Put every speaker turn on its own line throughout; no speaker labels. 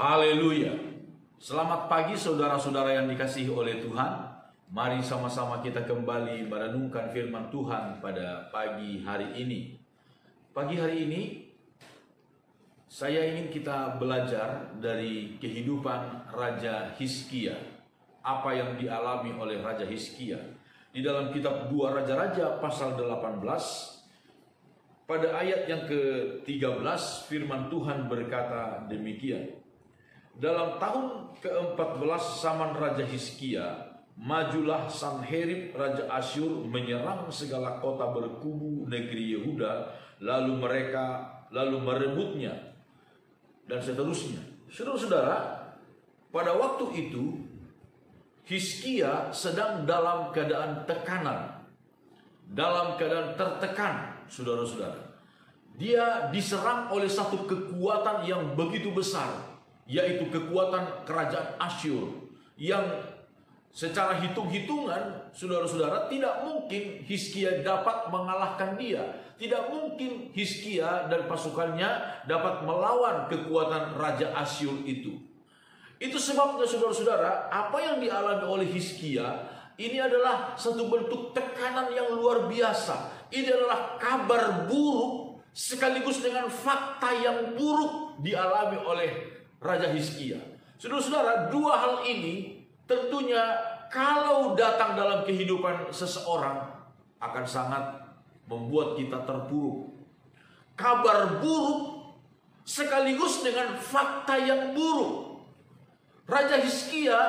Haleluya. Selamat pagi saudara-saudara yang dikasihi oleh Tuhan. Mari sama-sama kita kembali merenungkan firman Tuhan pada pagi hari ini. Pagi hari ini saya ingin kita belajar dari kehidupan Raja Hizkia. Apa yang dialami oleh Raja Hizkia. Di dalam kitab 2 Raja-Raja pasal 18 pada ayat yang ke-13 firman Tuhan berkata demikian. Dalam tahun ke-14 zaman Raja Hizkia, majulah Sanherib Raja Asyur menyerang segala kota berkubu negeri Yehuda, lalu merebutnya dan seterusnya. Saudara-saudara, pada waktu itu Hizkia sedang dalam keadaan tekanan, dalam keadaan tertekan, saudara-saudara. Dia diserang oleh satu kekuatan yang begitu besar, yaitu kekuatan kerajaan Asyur, yang secara hitung-hitungan, saudara-saudara, tidak mungkin Hizkia dapat mengalahkan dia. Tidak mungkin Hizkia dan pasukannya dapat melawan kekuatan Raja Asyur itu. Itu sebabnya saudara-saudara, apa yang dialami oleh Hizkia ini adalah satu bentuk tekanan yang luar biasa. Ini adalah kabar buruk sekaligus dengan fakta yang buruk dialami oleh Raja Hizkia. Saudara-saudara, dua hal ini tentunya kalau datang dalam kehidupan seseorang akan sangat membuat kita terpuruk. Kabar buruk sekaligus dengan fakta yang buruk. Raja Hizkia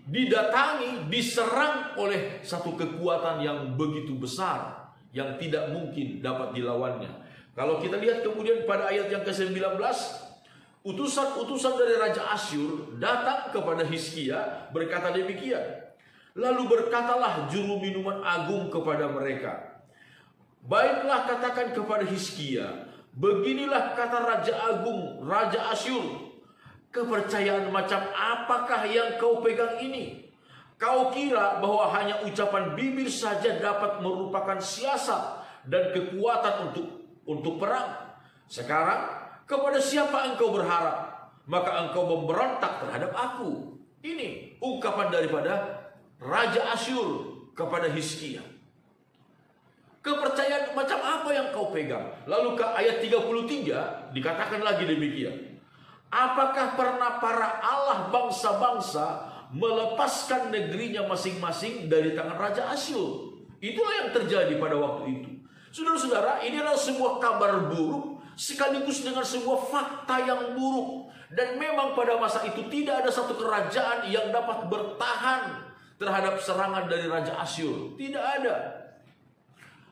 didatangi, diserang oleh satu kekuatan yang begitu besar yang tidak mungkin dapat dilawannya. Kalau kita lihat kemudian pada ayat yang ke-19, utusan-utusan dari Raja Asyur datang kepada Hizkia berkata demikian. Lalu berkatalah juru minuman agung kepada mereka, baiklah katakan kepada Hizkia, beginilah kata Raja Agung, Raja Asyur, kepercayaan macam apakah yang kau pegang ini? Kau kira bahwa hanya ucapan bibir saja dapat merupakan siasat dan kekuatan untuk perang? Sekarang kepada siapa engkau berharap? Maka engkau memberontak terhadap aku. Ini ungkapan daripada Raja Asyur kepada Hizkia. Kepercayaan macam apa yang kau pegang? Lalu ke ayat 33 dikatakan lagi demikian. Apakah pernah para Allah bangsa-bangsa melepaskan negerinya masing-masing dari tangan Raja Asyur? Itulah yang terjadi pada waktu itu. Saudara-saudara, ini adalah sebuah kabar buruk sekaligus dengan sebuah fakta yang buruk. Dan memang pada masa itu tidak ada satu kerajaan yang dapat bertahan terhadap serangan dari Raja Asyur. Tidak ada.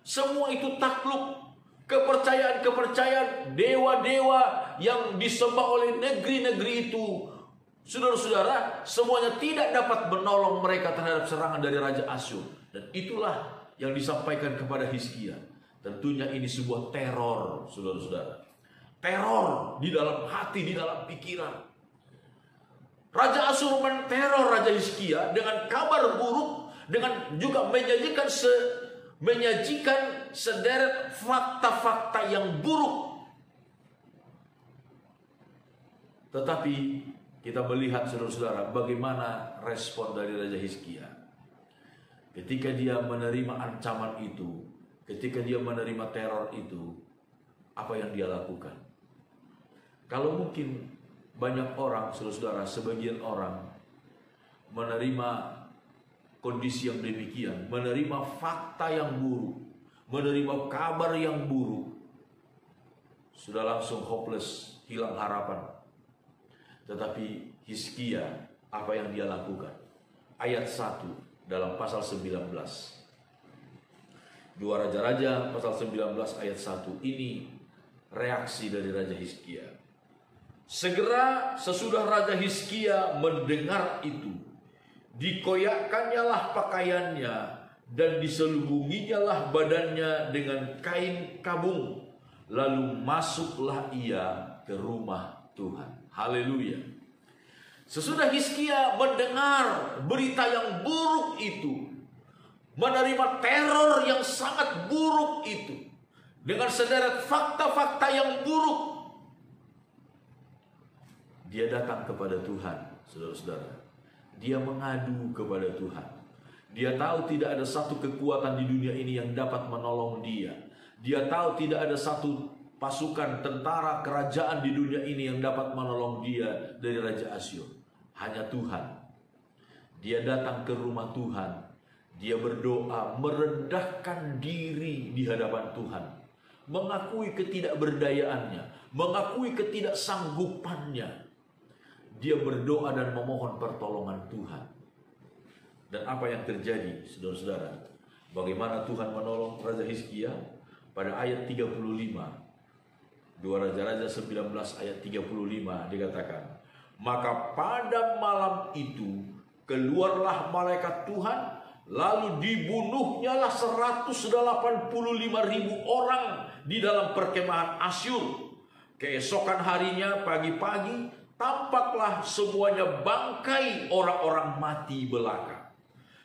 Semua itu takluk. Kepercayaan-kepercayaan dewa-dewa yang disembah oleh negeri-negeri itu, saudara-saudara, semuanya tidak dapat menolong mereka terhadap serangan dari Raja Asyur. Dan itulah yang disampaikan kepada Hizkia. Tentunya ini sebuah teror, saudara-saudara. Teror di dalam hati, di dalam pikiran. Raja Asyur menteror Raja Hizkia dengan kabar buruk, dengan juga menyajikan sederet fakta-fakta yang buruk. Tetapi kita melihat, saudara-saudara, bagaimana respon dari Raja Hizkia. Ketika dia menerima ancaman itu, ketika dia menerima teror itu, apa yang dia lakukan? Kalau mungkin banyak orang, saudara-saudara, sebagian orang menerima kondisi yang demikian, menerima fakta yang buruk, menerima kabar yang buruk, sudah langsung hopeless, hilang harapan. Tetapi Hizkia, apa yang dia lakukan? Ayat 1 dalam pasal 19. 2 Raja-Raja pasal 19 ayat 1. Ini reaksi dari Raja Hizkia. Segera sesudah Raja Hizkia mendengar itu, dikoyakkannyalah pakaiannya dan diselubunginyalah badannya dengan kain kabung. Lalu masuklah ia ke rumah Tuhan. Haleluya. Sesudah Hizkia mendengar berita yang buruk itu, menerima teror yang sangat buruk itu, dengan sederet fakta-fakta yang buruk, Dia datang kepada Tuhan, saudara-saudara. Dia mengadu kepada Tuhan. Dia tahu tidak ada satu kekuatan di dunia ini yang dapat menolong dia. Dia tahu tidak ada satu pasukan tentara kerajaan di dunia ini yang dapat menolong dia dari Raja Asyur. Hanya Tuhan. Dia datang ke rumah Tuhan. Dia berdoa, merendahkan diri di hadapan Tuhan. Mengakui ketidakberdayaannya, mengakui ketidaksanggupannya. Dia berdoa dan memohon pertolongan Tuhan. Dan apa yang terjadi, saudara-saudara? Bagaimana Tuhan menolong Raja Hizkia? Pada ayat 35. 2 Raja-Raja 19 ayat 35 dikatakan, maka pada malam itu keluarlah malaikat Tuhan, lalu dibunuhnyalah 185.000 orang di dalam perkemahan Asyur. Keesokan harinya pagi-pagi tampaklah semuanya bangkai orang-orang mati belaka.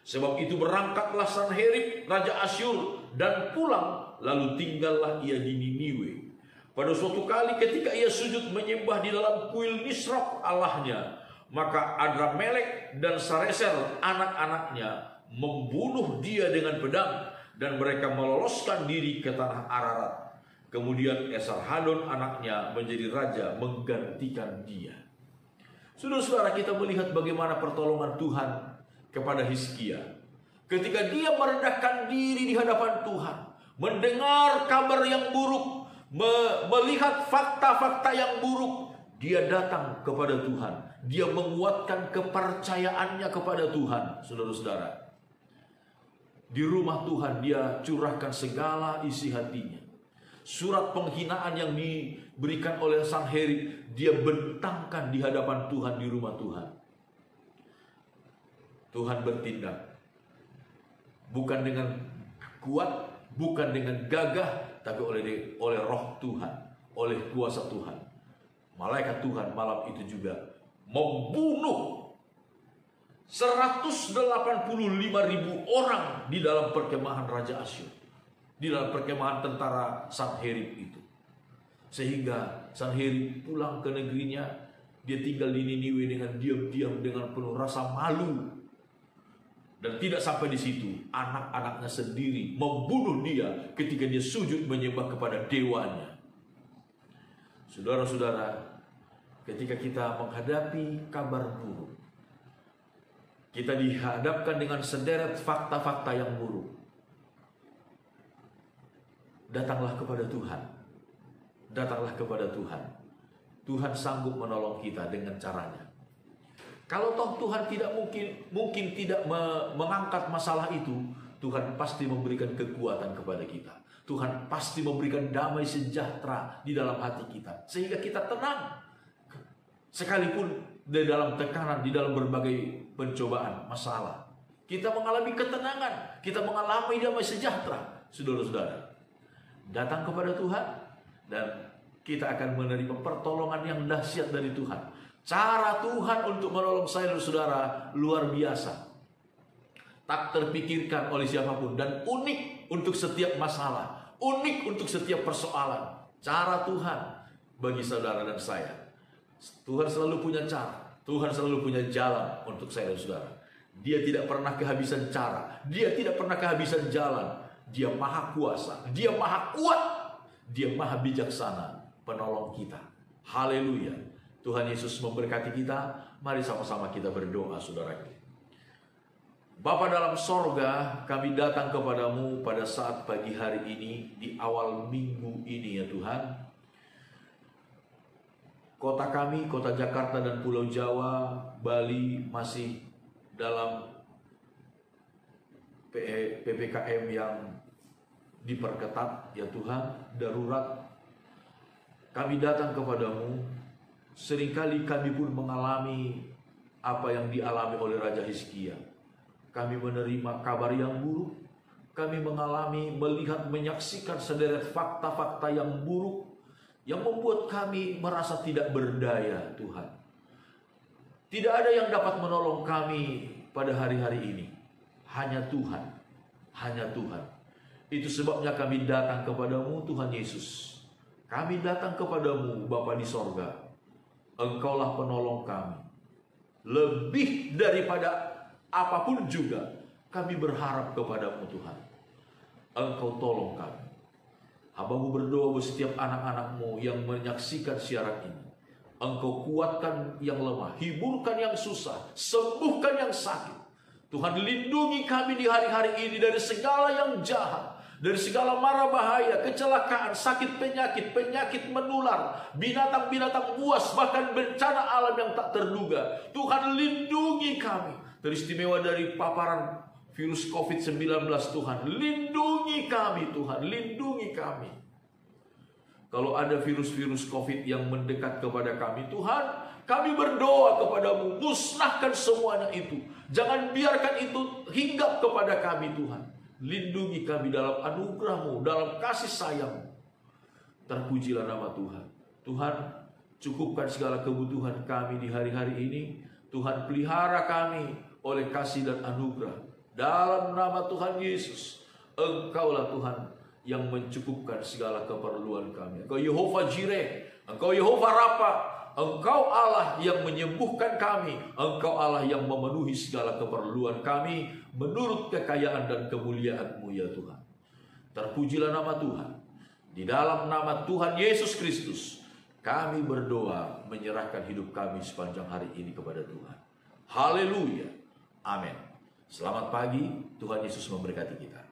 Sebab itu berangkatlah Sanherib Raja Asyur dan pulang, lalu tinggallah ia di Niniwe. Pada suatu kali ketika ia sujud menyembah di dalam kuil Nisrok Allahnya, maka Adramelek dan Sareser anak-anaknya membunuh dia dengan pedang, dan mereka meloloskan diri ke tanah Ararat. Kemudian Esarhadon anaknya menjadi raja menggantikan dia. Saudara-saudara, kita melihat bagaimana pertolongan Tuhan kepada Hizkia. Ketika dia merendahkan diri di hadapan Tuhan, mendengar kabar yang buruk, melihat fakta-fakta yang buruk, dia datang kepada Tuhan. Dia menguatkan kepercayaannya kepada Tuhan, saudara-saudara. Di rumah Tuhan dia curahkan segala isi hatinya. Surat penghinaan yang diberikan oleh Sanherib, dia bentangkan di hadapan Tuhan di rumah Tuhan. Tuhan bertindak. Bukan dengan kuat, bukan dengan gagah, tapi oleh roh Tuhan, oleh kuasa Tuhan. Malaikat Tuhan malam itu juga membunuh 185.000 orang di dalam perkemahan Raja Asyur, di dalam perkemahan tentara Sanherib itu. Sehingga Sanherib pulang ke negerinya. Dia tinggal di Niniwe dengan diam-diam, dengan penuh rasa malu. Dan tidak sampai di situ, anak-anaknya sendiri membunuh dia ketika dia sujud menyembah kepada dewanya. Saudara-saudara, ketika kita menghadapi kabar buruk, kita dihadapkan dengan sederet fakta-fakta yang buruk, datanglah kepada Tuhan. Datanglah kepada Tuhan. Tuhan sanggup menolong kita dengan caranya. Kalau toh Tuhan tidak mungkin tidak mengangkat masalah itu, Tuhan pasti memberikan kekuatan kepada kita. Tuhan pasti memberikan damai sejahtera di dalam hati kita, sehingga kita tenang. Sekalipun di dalam tekanan, di dalam berbagai pencobaan, masalah, kita mengalami ketenangan, kita mengalami damai sejahtera. Saudara-saudara, datang kepada Tuhan dan kita akan menerima pertolongan yang dahsyat dari Tuhan. Cara Tuhan untuk menolong saya dan saudara luar biasa. Tak terpikirkan oleh siapapun dan unik untuk setiap masalah, unik untuk setiap persoalan. Cara Tuhan bagi saudara dan saya. Tuhan selalu punya cara, Tuhan selalu punya jalan untuk saya dan saudara. Dia tidak pernah kehabisan cara, dia tidak pernah kehabisan jalan. Dia maha kuasa, dia maha kuat, dia maha bijaksana, penolong kita. Haleluya. Tuhan Yesus memberkati kita. Mari sama-sama kita berdoa, saudaraku. Bapa dalam sorga, kami datang kepadamu pada saat pagi hari ini, di awal minggu ini ya Tuhan. Kota kami, kota Jakarta dan Pulau Jawa, Bali masih dalam PPKM yang diperketat ya Tuhan, darurat. Kami datang kepadamu. Seringkali kami pun mengalami apa yang dialami oleh Raja Hizkia. Kami menerima kabar yang buruk. Kami mengalami, melihat, menyaksikan sederet fakta-fakta yang buruk yang membuat kami merasa tidak berdaya, Tuhan. Tidak ada yang dapat menolong kami pada hari-hari ini. Hanya Tuhan. Hanya Tuhan. Itu sebabnya kami datang kepadamu, Tuhan Yesus. Kami datang kepadamu, Bapa di sorga. Engkaulah penolong kami. Lebih daripada apapun juga, kami berharap kepadamu Tuhan. Engkau tolong kami. Hamba-Mu berdoa buat setiap anak-anak-Mu yang menyaksikan siaran ini. Engkau kuatkan yang lemah, hiburkan yang susah, sembuhkan yang sakit. Tuhan, lindungi kami di hari-hari ini dari segala yang jahat, dari segala mara bahaya, kecelakaan, sakit penyakit, penyakit menular, binatang-binatang buas, bahkan bencana alam yang tak terduga. Tuhan, lindungi kami. Teristimewa dari paparan virus COVID-19, Tuhan. Lindungi kami, Tuhan. Lindungi kami. Kalau ada virus-virus COVID yang mendekat kepada kami, Tuhan, kami berdoa kepadamu, musnahkan semuanya itu. Jangan biarkan itu hinggap kepada kami, Tuhan. Lindungi kami dalam anugerah-Mu, dalam kasih sayang-Mu. Terpujilah nama Tuhan. Tuhan, cukupkan segala kebutuhan kami di hari-hari ini. Tuhan, pelihara kami oleh kasih dan anugerah. Dalam nama Tuhan Yesus, Engkaulah Tuhan yang mencukupkan segala keperluan kami. Engkau Yehova Jireh, Engkau Yehova Rafa, Engkau Allah yang menyembuhkan kami, Engkau Allah yang memenuhi segala keperluan kami menurut kekayaan dan kemuliaan-Mu ya Tuhan. Terpujilah nama Tuhan. Di dalam nama Tuhan Yesus Kristus, kami berdoa menyerahkan hidup kami sepanjang hari ini kepada Tuhan. Haleluya. Amin. Selamat pagi, Tuhan Yesus memberkati kita.